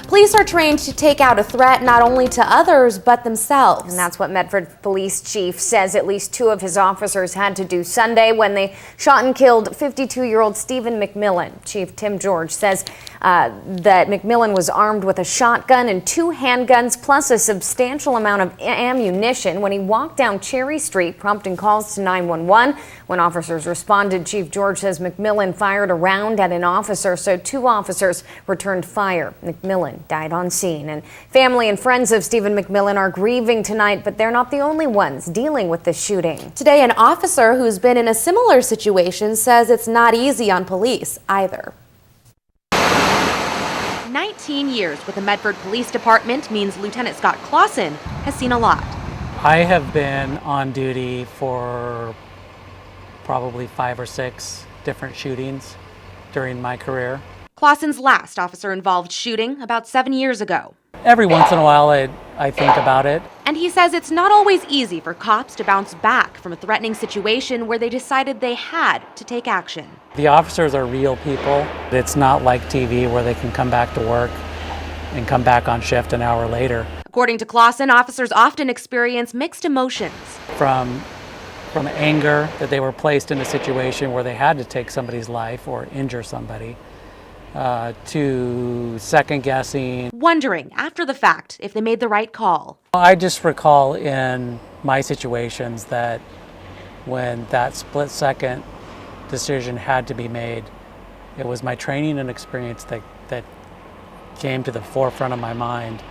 Police are trained to take out a threat not only to others, but themselves. And that's what Medford Police Chief says at least 2 of his officers had to do Sunday when they shot and killed 52-year-old Stephen McMillan. Chief Tim George says that McMillan was armed with a shotgun and 2 handguns, plus a substantial amount of ammunition when he walked down Cherry Street, prompting calls to 911. When officers responded, Chief George says McMillan fired a round at an officer, so 2 officers returned fire. McMillan died on scene, and family and friends of Stephen McMillan are grieving tonight, but they're not the only ones dealing with the shooting. Today, an officer who's been in a similar situation says it's not easy on police either. 19 years with the Medford Police Department means Lieutenant Scott Clausen has seen a lot. I have been on duty for probably 5 or 6 different shootings during my career. Clausen's last officer-involved shooting about 7 years ago. Every once in a while I think about it. And he says it's not always easy for cops to bounce back from a threatening situation where they decided they had to take action. The officers are real people. It's not like TV where they can come back to work and come back on shift an hour later. According to Clausen, officers often experience mixed emotions. From anger that they were placed in a situation where they had to take somebody's life or injure somebody, to second guessing. Wondering after the fact if they made the right call. I just recall in my situations that when that split second decision had to be made, it was my training and experience that came to the forefront of my mind,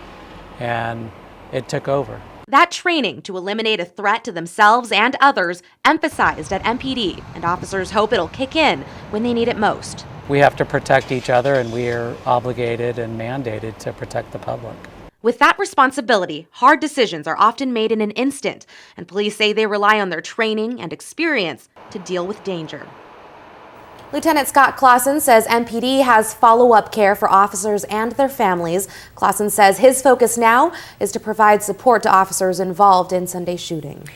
and it took over. That training to eliminate a threat to themselves and others emphasized at MPD, and officers hope it'll kick in when they need it most. We have to protect each other, and we are obligated and mandated to protect the public. With that responsibility, hard decisions are often made in an instant, and police say they rely on their training and experience to deal with danger. Lieutenant Scott Clausen says MPD has follow-up care for officers and their families. Clausen says his focus now is to provide support to officers involved in Sunday's shooting.